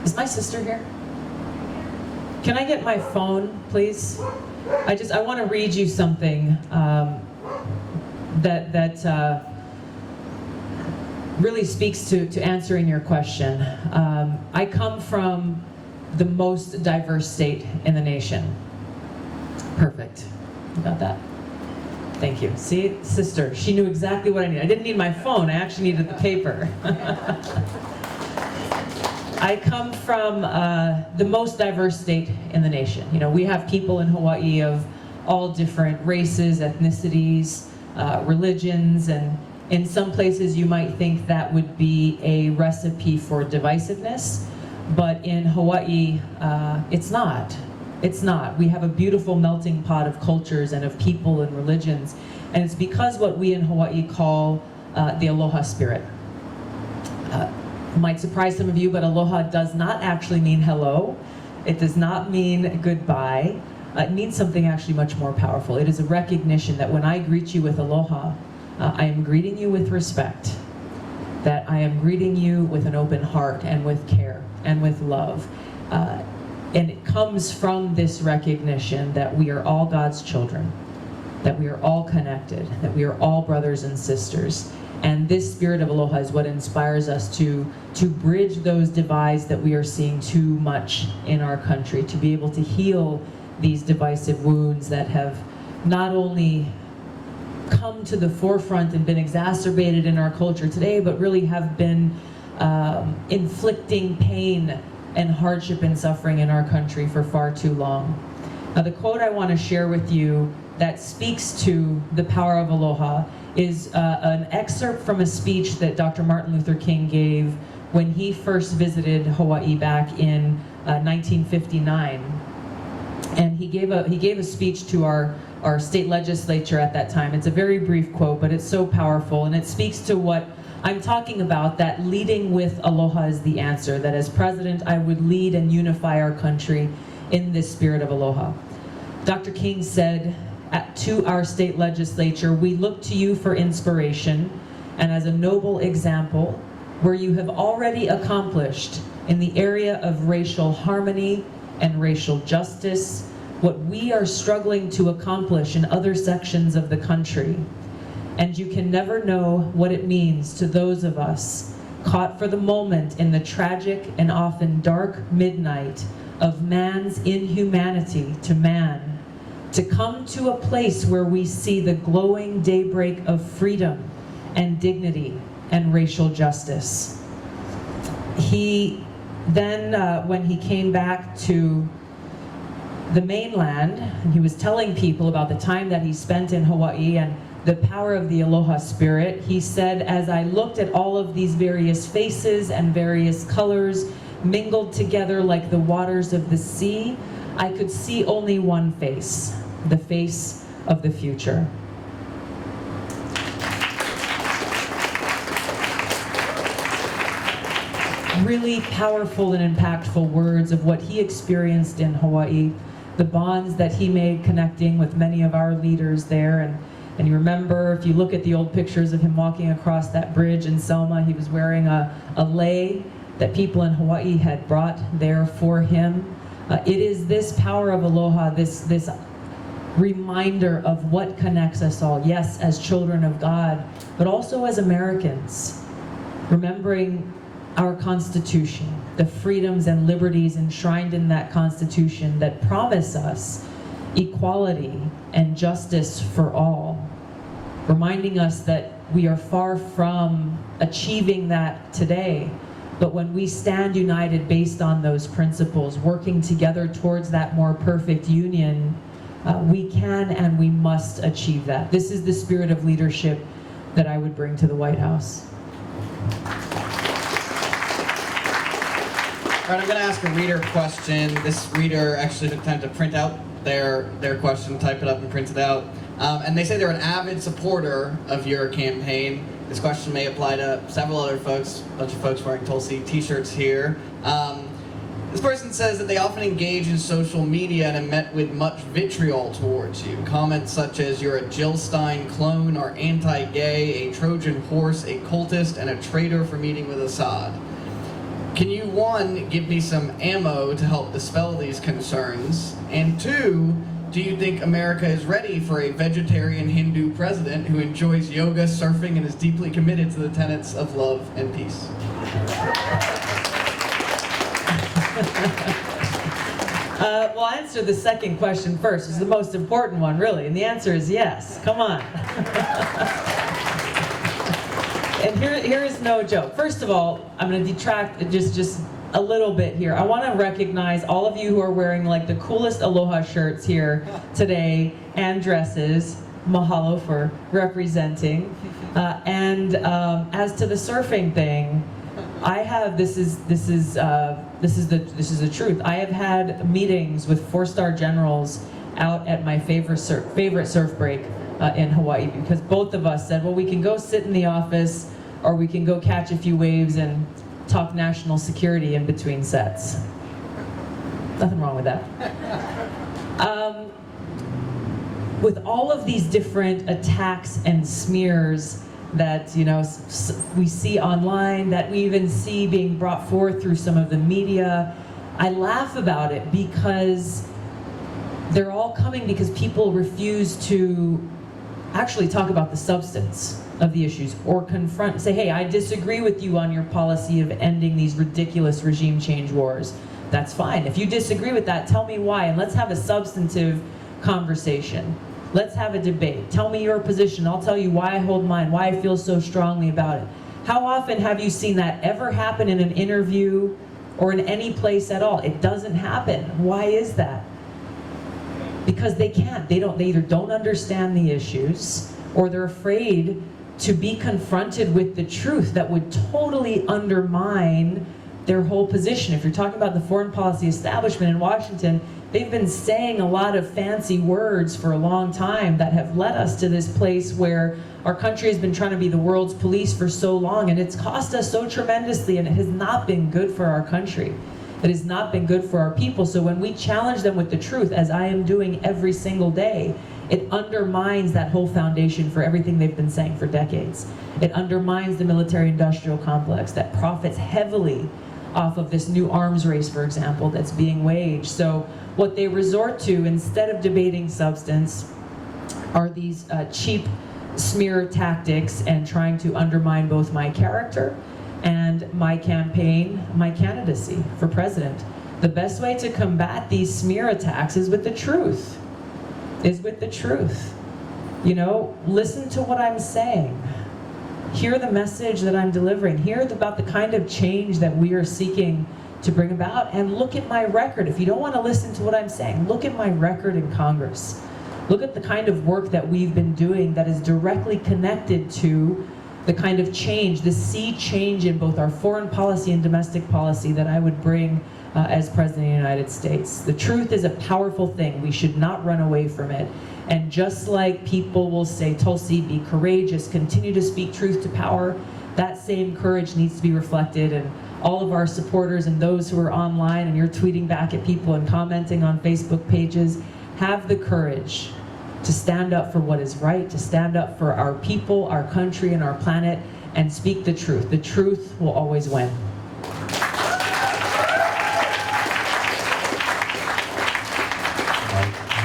Is my sister here? Can I get my phone, please? I want to read you something that really speaks to answering your question. I come from the most diverse state in the nation. Perfect. You got that? Thank you. See, sister, she knew exactly what I needed. I didn't need my phone, I actually needed the paper. I come from the most diverse state in the nation. We have people in Hawaii of all different races, ethnicities, religions, and in some places you might think that would be a recipe for divisiveness, but in Hawaii, it's not. It's not. We have a beautiful melting pot of cultures and of people and religions, and it's because what we in Hawaii call the aloha spirit. Might surprise some of you, but aloha does not actually mean hello. It does not mean goodbye. It means something actually much more powerful. It is a recognition that when I greet you with aloha, I am greeting you with respect, that I am greeting you with an open heart and with care and with love. And it comes from this recognition that we are all God's children, that we are all connected, that we are all brothers and sisters. And this spirit of aloha is what inspires us to bridge those divides that we are seeing too much in our country, to be able to heal these divisive wounds that have not only come to the forefront and been exacerbated in our culture today, but really have been inflicting pain and hardship and suffering in our country for far too long. Now, the quote I want to share with you that speaks to the power of aloha is an excerpt from a speech that Dr. Martin Luther King gave when he first visited Hawaii back in 1959. And he gave a speech to our state legislature at that time. It's a very brief quote, but it's so powerful, and it speaks to what I'm talking about, that leading with aloha is the answer, that as president I would lead and unify our country in this spirit of aloha. Dr. King said to our state legislature, "We look to you for inspiration and as a noble example where you have already accomplished in the area of racial harmony and racial justice what we are struggling to accomplish in other sections of the country. And you can never know what it means to those of us caught for the moment in the tragic and often dark midnight of man's inhumanity to man, to come to a place where we see the glowing daybreak of freedom and dignity and racial justice. He then, when he came back to the mainland, he was telling people about the time that he spent in Hawaii and the power of the aloha spirit. He said, as I looked at all of these various faces and various colors mingled together like the waters of the sea, I could see only one face, the face of the future. Really powerful and impactful words of what he experienced in Hawaii, the bonds that he made connecting with many of our leaders there. And you remember, if you look at the old pictures of him walking across that bridge in Selma, he was wearing a lei that people in Hawaii had brought there for him. It is this power of aloha, this reminder of what connects us all, yes, as children of God, but also as Americans, remembering our Constitution, the freedoms and liberties enshrined in that Constitution that promise us equality and justice for all, reminding us that we are far from achieving that today, but when we stand united based on those principles, working together towards that more perfect union, we can and we must achieve that. This is the spirit of leadership that I would bring to the White House. All right, I'm going to ask a reader question. This reader actually took time to print out their question, type it up and print it out. And they say they're an avid supporter of your campaign. This question may apply to several other folks, a bunch of folks wearing Tulsi t-shirts here. This person says that they often engage in social media and have met with much vitriol towards you. Comments such as you're a Jill Stein clone, are anti-gay, a Trojan horse, a cultist, and a traitor for meeting with Assad. Can you, one, give me some ammo to help dispel these concerns? And two, do you think America is ready for a vegetarian Hindu president who enjoys yoga, surfing, and is deeply committed to the tenets of love and peace? Well, I'll answer the second question first. It's the most important one, really, and the answer is yes. Come on. And here is no joke. First of all, I'm going to detract just a little bit here. I want to recognize all of you who are wearing like the coolest aloha shirts here today and dresses. Mahalo for representing. And as to the surfing thing, I have this is the truth. I have had meetings with 4-star generals out at my favorite surf break in Hawaii, because both of us said, well, we can go sit in the office or we can go catch a few waves and talk national security in between sets. Nothing wrong with that. With all of these different attacks and smears that we see online, that we even see being brought forth through some of the media, I laugh about it because they're all coming because people refuse to actually talk about the substance of the issues or confront, say, hey, I disagree with you on your policy of ending these ridiculous regime change wars. That's fine. If you disagree with that, tell me why, and let's have a substantive conversation. Let's have a debate. Tell me your position. I'll tell you why I hold mine, why I feel so strongly about it. How often have you seen that ever happen in an interview or in any place at all? It doesn't happen. Why is that? Because they can't. They either don't understand the issues or they're afraid to be confronted with the truth that would totally undermine their whole position. If you're talking about the foreign policy establishment in Washington, they've been saying a lot of fancy words for a long time that have led us to this place where our country has been trying to be the world's police for so long, and it's cost us so tremendously, and it has not been good for our country. It has not been good for our people. So when we challenge them with the truth, as I am doing every single day, it undermines that whole foundation for everything they've been saying for decades. It undermines the military-industrial complex that profits heavily off of this new arms race, for example, that's being waged. So what they resort to, instead of debating substance, are these cheap smear tactics and trying to undermine both my character and my campaign, my candidacy for president. The best way to combat these smear attacks is with the truth. Listen to what I'm saying. hear the message that I'm delivering, hear about the kind of change that we are seeking to bring about, and look at my record. If you don't want to listen to what I'm saying, look at my record in Congress. Look at the kind of work that we've been doing that is directly connected to the kind of change, the sea change in both our foreign policy and domestic policy that I would bring as President of the United States. The truth is a powerful thing. We should not run away from it. And just like people will say, Tulsi, be courageous, continue to speak truth to power, that same courage needs to be reflected in all of our supporters and those who are online and you're tweeting back at people and commenting on Facebook pages. Have the courage to stand up for what is right, to stand up for our people, our country, and our planet, and speak the truth. The truth will always win.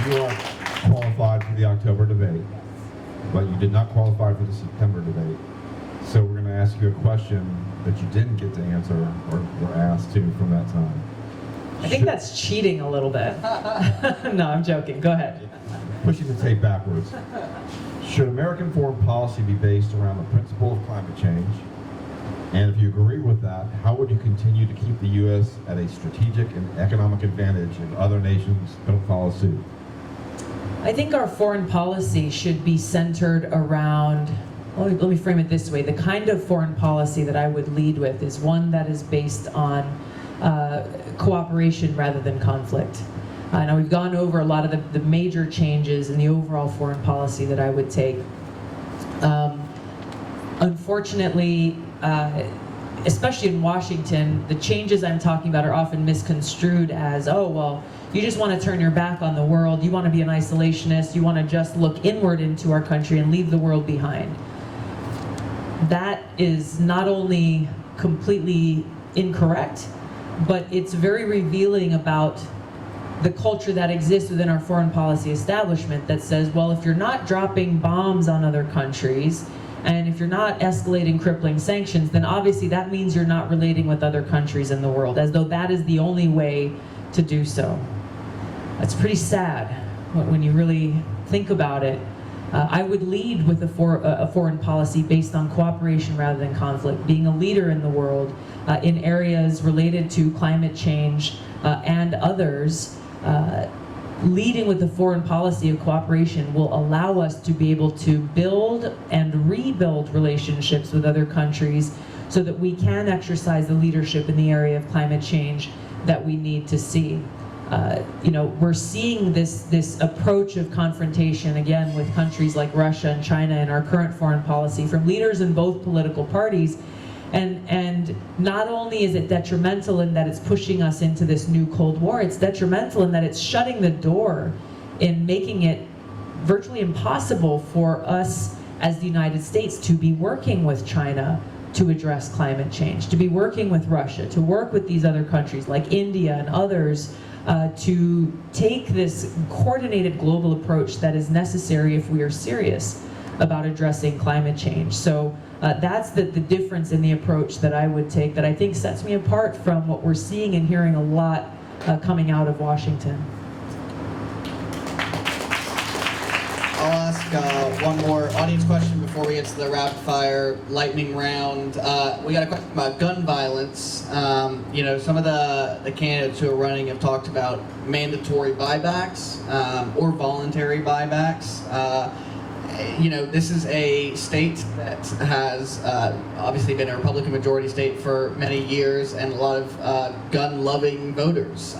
You are qualified for the October debate, but you did not qualify for the September debate. So we're going to ask you a question that you didn't get to answer or were asked to from that time. I think that's cheating a little bit. No, I'm joking. Go ahead. Pushing the tape backwards. Should American foreign policy be based around the principle of climate change? And if you agree with that, how would you continue to keep the U.S. at a strategic and economic advantage if other nations don't follow suit? I think our foreign policy should be centered around, let me frame it this way. The kind of foreign policy that I would lead with is one that is based on cooperation rather than conflict. Now we've gone over a lot of the major changes in the overall foreign policy that I would take. Unfortunately, especially in Washington, the changes I'm talking about are often misconstrued as, oh, well, you just want to turn your back on the world, you want to be an isolationist, you want to just look inward into our country and leave the world behind. That is not only completely incorrect, but it's very revealing about the culture that exists within our foreign policy establishment that says, well, if you're not dropping bombs on other countries, and if you're not escalating crippling sanctions, then obviously that means you're not relating with other countries in the world, as though that is the only way to do so. That's pretty sad when you really think about it. I would lead with a foreign policy based on cooperation rather than conflict, being a leader in the world in areas related to climate change and others. Leading with the foreign policy of cooperation will allow us to be able to build and rebuild relationships with other countries so that we can exercise the leadership in the area of climate change that we need to see. We're seeing this approach of confrontation again with countries like Russia and China in our current foreign policy from leaders in both political parties. And not only is it detrimental in that it's pushing us into this new Cold War, it's detrimental in that it's shutting the door in making it virtually impossible for us as the United States to be working with China to address climate change, to be working with Russia, to work with these other countries like India and others to take this coordinated global approach that is necessary if we are serious about addressing climate change. So that's the difference in the approach that I would take that I think sets me apart from what we're seeing and hearing a lot coming out of Washington. I'll ask one more audience question before we get to the rapid fire lightning round. We got a question about gun violence. Some of the candidates who are running have talked about mandatory buybacks or voluntary buybacks. This is a state that has obviously been a Republican majority state for many years and a lot of gun-loving voters.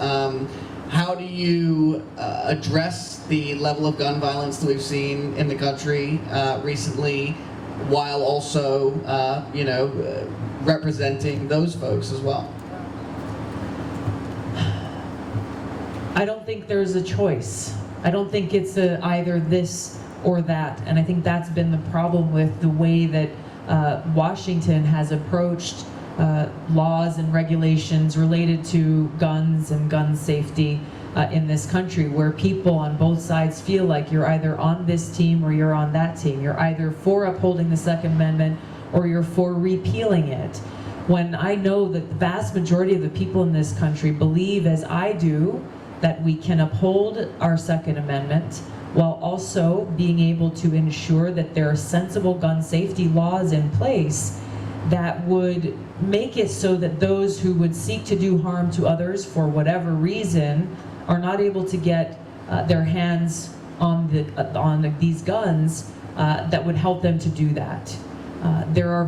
How do you address the level of gun violence that we've seen in the country recently, while also, representing those folks as well? I don't think there's a choice. I don't think it's either this or that, and I think that's been the problem with the way that Washington has approached laws and regulations related to guns and gun safety in this country, where people on both sides feel like you're either on this team or you're on that team. You're either for upholding the Second Amendment or you're for repealing it. When I know that the vast majority of the people in this country believe, as I do, that we can uphold our Second Amendment, while also being able to ensure that there are sensible gun safety laws in place that would make it so that those who would seek to do harm to others for whatever reason are not able to get their hands on these guns that would help them to do that. There are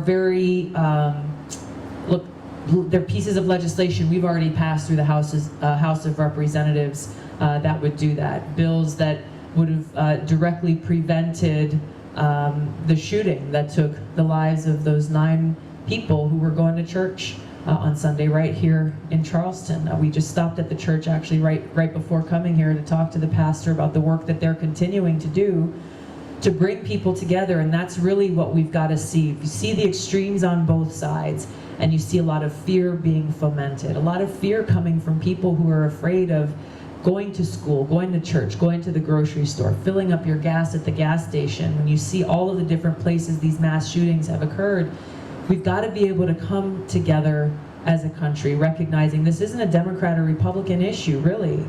there are pieces of legislation we've already passed through the House of Representatives that would do that. Bills that would have directly prevented the shooting that took the lives of those 9 people who were going to church on Sunday right here in Charleston. We just stopped at the church actually right before coming here to talk to the pastor about the work that they're continuing to do to bring people together, and that's really what we've got to see. You see the extremes on both sides, and you see a lot of fear being fomented, a lot of fear coming from people who are afraid of going to school, going to church, going to the grocery store, filling up your gas at the gas station. When you see all of the different places these mass shootings have occurred, we've got to be able to come together as a country, recognizing this isn't a Democrat or Republican issue, really.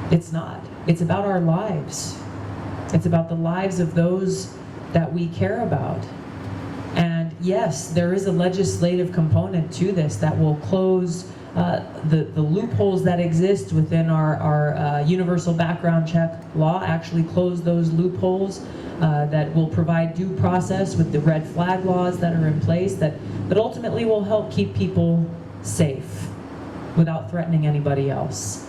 It's not. It's about our lives. It's about the lives of those that we care about. And yes, there is a legislative component to this that will close the loopholes that exist within our universal background check law, actually close those loopholes that will provide due process with the red flag laws that are in place that ultimately will help keep people safe without threatening anybody else.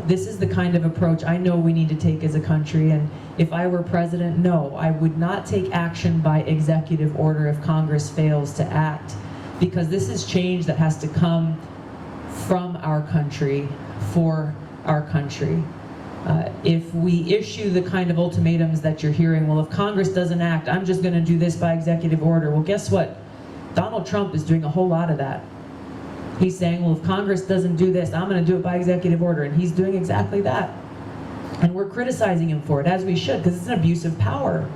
This is the kind of approach I know we need to take as a country, and if I were president, no, I would not take action by executive order if Congress fails to act, because this is change that has to come from our country, for our country. If we issue the kind of ultimatums that you're hearing, well, if Congress doesn't act, I'm just going to do this by executive order. Well, guess what? Donald Trump is doing a whole lot of that. He's saying, well, if Congress doesn't do this, I'm going to do it by executive order, and he's doing exactly that. And we're criticizing him for it, as we should, because it's an abuse of power.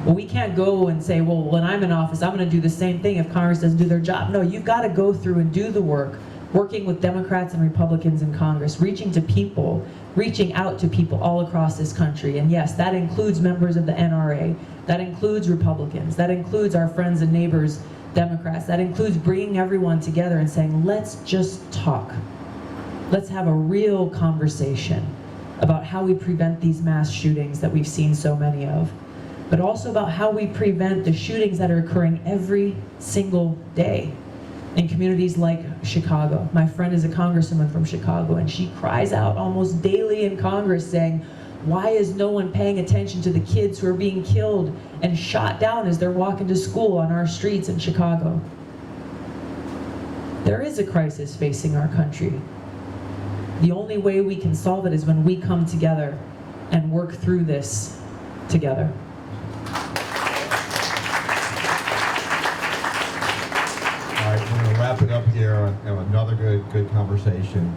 Well, we can't go and say, well, when I'm in office, I'm going to do the same thing if Congress doesn't do their job. No, you've got to go through and do the work, working with Democrats and Republicans in Congress, reaching to people, reaching out to people all across this country. And yes, that includes members of the NRA, that includes Republicans, that includes our friends and neighbors, Democrats, that includes bringing everyone together and saying, let's just talk. Let's have a real conversation about how we prevent these mass shootings that we've seen so many of, but also about how we prevent the shootings that are occurring every single day in communities like Chicago. My friend is a congresswoman from Chicago, and she cries out almost daily in Congress saying, why is no one paying attention to the kids who are being killed and shot down as they're walking to school on our streets in Chicago? There is a crisis facing our country. The only way we can solve it is when we come together and work through this together. All right, we're going to wrap it up here. Another good conversation.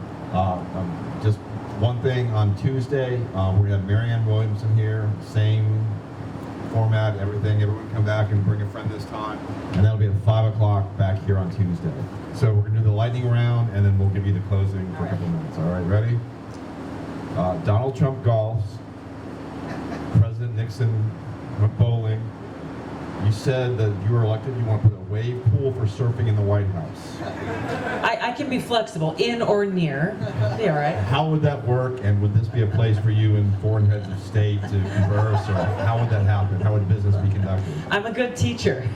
Just one thing, on Tuesday, we're going to have Marianne Williamson here, same format, everything. Everyone come back and bring a friend this time. And that'll be at 5 o'clock back here on Tuesday. So we're going to do the lightning round, and then we'll give you the closing for a couple minutes. All right, ready? Donald Trump golfs. President Nixon went bowling. You said that you were elected, you want to put a wave pool for surfing in the White House. I can be flexible, in or near. Be all right. How would that work, and would this be a place for you and foreign heads of state to converse, or how would that happen? How would business be conducted? I'm a good teacher.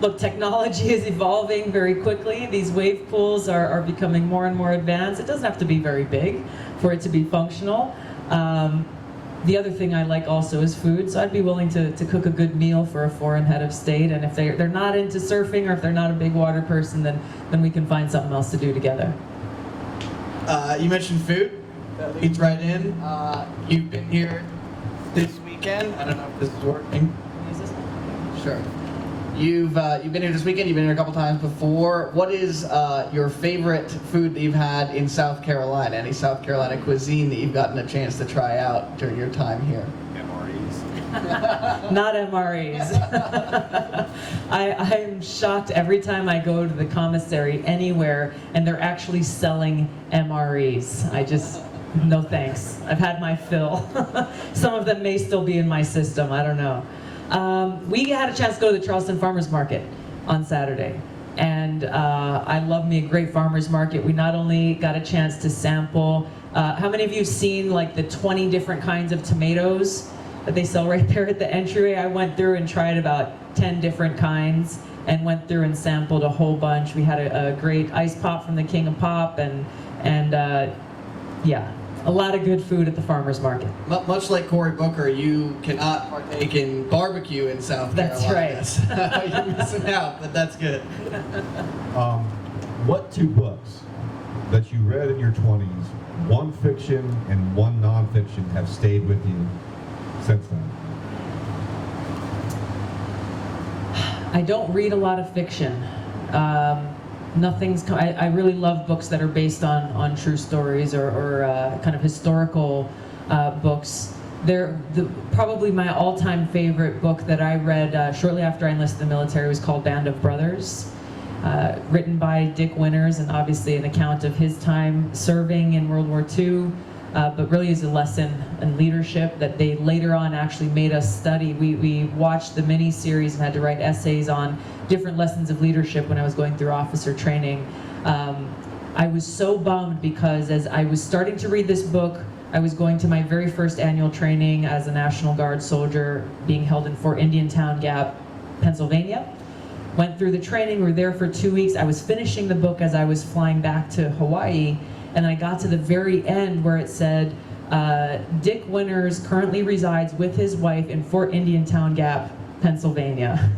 Look, technology is evolving very quickly. These wave pools are becoming more and more advanced. It doesn't have to be very big for it to be functional. The other thing I like also is food, so I'd be willing to cook a good meal for a foreign head of state, and if they're not into surfing or if they're not a big water person, then we can find something else to do together. You mentioned food. That leads right in. You've been here this weekend. I don't know if this is working. Sure. You've been here this weekend. You've been here a couple times before. What is your favorite food that you've had in South Carolina? Any South Carolina cuisine that you've gotten a chance to try out during your time here? MREs. Not MREs. I'm shocked every time I go to the commissary anywhere and they're actually selling MREs. No thanks. I've had my fill. Some of them may still be in my system, I don't know. We had a chance to go to the Charleston Farmers Market on Saturday. And I love me a great farmers market. We not only got a chance to sample, how many of you have seen like the 20 different kinds of tomatoes that they sell right there at the entryway? I went through and tried about 10 different kinds and went through and sampled a whole bunch. We had a great ice pop from the King of Pop and yeah, a lot of good food at the farmers market. Much like Cory Booker, you cannot partake in barbecue in South Carolina. That's right. You're missing out, but that's good. What two books that you read in your 20s, one fiction and one nonfiction, have stayed with you since then? I don't read a lot of fiction. I really love books that are based on true stories or kind of historical books. Probably my all-time favorite book that I read shortly after I enlisted in the military was called Band of Brothers, written by Dick Winters, and obviously an account of his time serving in World War II, but really is a lesson in leadership that they later on actually made us study. We watched the mini-series and had to write essays on different lessons of leadership when I was going through officer training. I was so bummed because as I was starting to read this book, I was going to my very first annual training as a National Guard soldier being held in Fort Indiantown Gap, Pennsylvania. Went through the training, we were there for 2 weeks. I was finishing the book as I was flying back to Hawaii, and I got to the very end where it said, Dick Winters currently resides with his wife in Fort Indiantown Gap, Pennsylvania.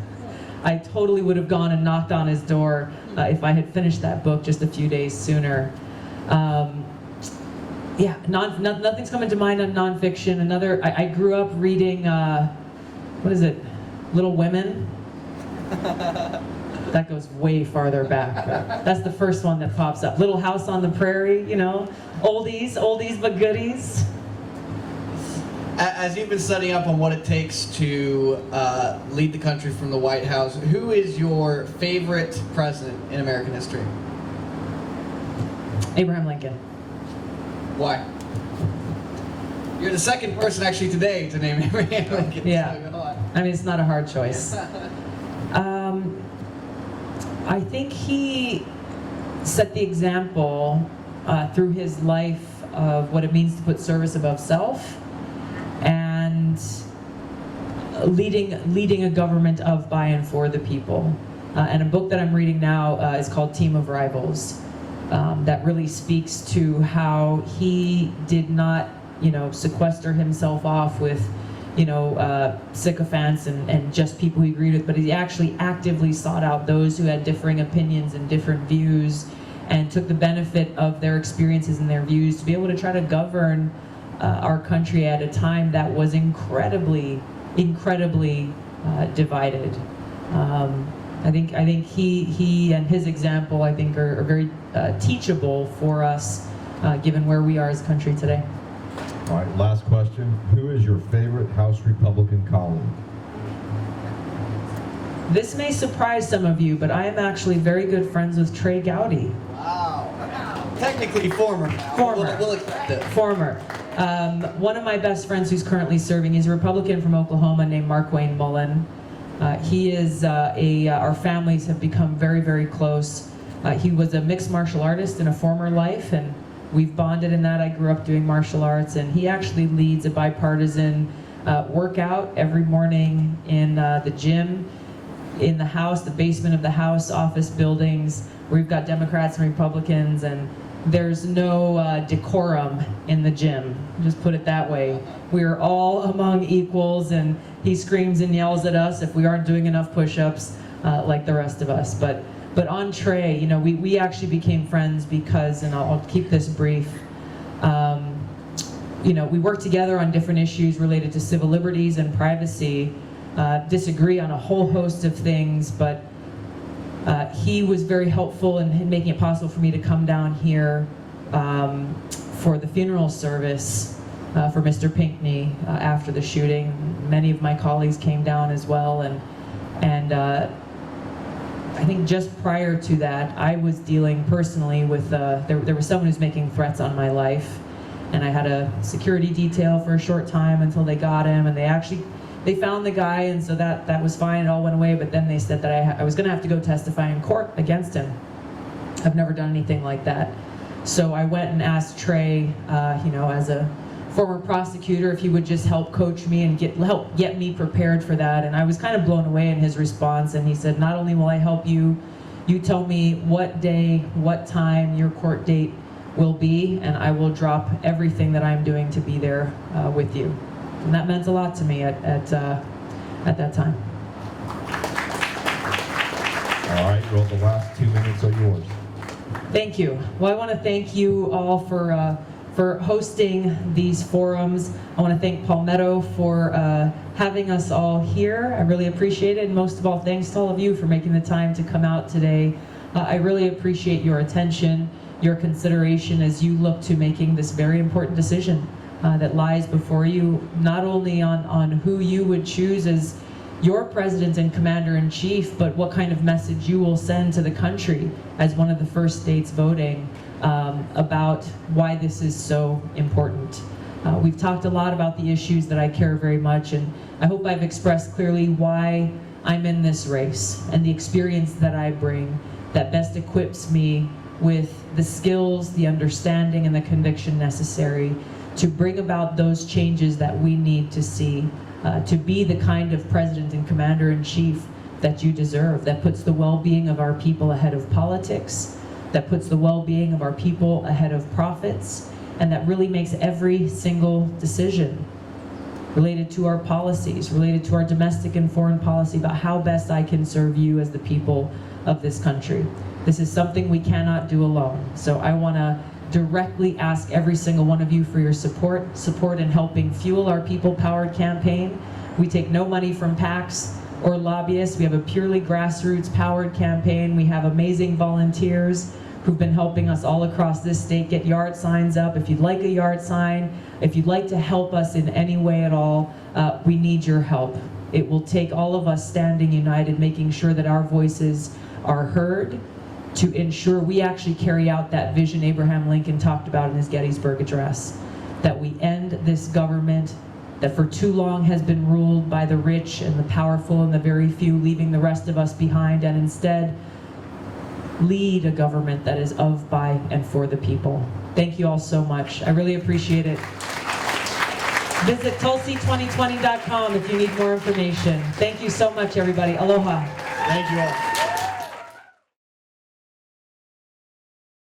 I totally would have gone and knocked on his door if I had finished that book just a few days sooner. Yeah, nothing's coming to mind on nonfiction. I grew up reading, what is it, Little Women? That goes way farther back. That's the first one that pops up. Little House on the Prairie, you know, oldies but goodies. As you've been studying up on what it takes to lead the country from the White House, who is your favorite president in American history? Abraham Lincoln. Why? You're the second person actually today to name Abraham Lincoln. Yeah. So go on. I mean, it's not a hard choice. I think he set the example through his life of what it means to put service above self and leading a government of, by, and for the people. And a book that I'm reading now is called Team of Rivals. That really speaks to how he did not, sequester himself off with, sycophants and just people he agreed with, but he actually actively sought out those who had differing opinions and different views and took the benefit of their experiences and their views to be able to try to govern our country at a time that was incredibly divided. I think he and his example, I think, are very teachable for us, given where we are as a country today. All right, last question. Who is your favorite House Republican colleague? This may surprise some of you, but I am actually very good friends with Trey Gowdy. Wow. Technically former. Former. We'll accept it. Former. One of my best friends who's currently serving, he's a Republican from Oklahoma named Mark Wayne Mullen. He is our families have become very, very close. He was a mixed martial artist in a former life, and we've bonded in that. I grew up doing martial arts, and he actually leads a bipartisan workout every morning in the gym, in the House, the basement of the House office buildings, where we've got Democrats and Republicans, and there's no decorum in the gym. Just put it that way. We're all among equals, and he screams and yells at us if we aren't doing enough push-ups like the rest of us. But on Trey, we actually became friends because, and I'll keep this brief, we work together on different issues related to civil liberties and privacy, disagree on a whole host of things, but he was very helpful in making it possible for me to come down here for the funeral service for Mr. Pinckney after the shooting. Many of my colleagues came down as well, and I think just prior to that, I was dealing personally with, there was someone who's making threats on my life, and I had a security detail for a short time until they got him, and they found the guy, and so that was fine, it all went away, but then they said that I was gonna have to go testify in court against him. I've never done anything like that. So I went and asked Trey, as a former prosecutor, if he would just help coach me and help get me prepared for that. And I was kind of blown away in his response. And he said, not only will I help you, you tell me what day, what time your court date will be, and I will drop everything that I'm doing to be there with you. And that meant a lot to me at that time. All right, well, the last 2 minutes are yours. Thank you. Well, I want to thank you all for hosting these forums. I want to thank Palmetto for having us all here. I really appreciate it. And most of all, thanks to all of you for making the time to come out today. I really appreciate your attention, your consideration as you look to making this very important decision that lies before you, not only on who you would choose as your president and commander-in-chief, but what kind of message you will send to the country as one of the first states voting about why this is so important. We've talked a lot about the issues that I care very much, and I hope I've expressed clearly why I'm in this race and the experience that I bring that best equips me with the skills, the understanding, and the conviction necessary to bring about those changes that we need to see, to be the kind of president and commander-in-chief that you deserve, that puts the well-being of our people ahead of politics, that puts the well-being of our people ahead of profits, and that really makes every single decision related to our policies, related to our domestic and foreign policy about how best I can serve you as the people of this country. This is something we cannot do alone. So I want to directly ask every single one of you for your support in helping fuel our people-powered campaign. We take no money from PACs or lobbyists. We have a purely grassroots-powered campaign. We have amazing volunteers who've been helping us all across this state get yard signs up. If you'd like a yard sign, if you'd like to help us in any way at all, we need your help. It will take all of us standing united, making sure that our voices are heard, to ensure we actually carry out that vision Abraham Lincoln talked about in his Gettysburg Address, that we end this government that for too long has been ruled by the rich and the powerful and the very few, leaving the rest of us behind, and instead lead a government that is of, by, and for the people. Thank you all so much. I really appreciate it. Visit Tulsi2020.com if you need more information. Thank you so much, everybody. Aloha. Thank you all.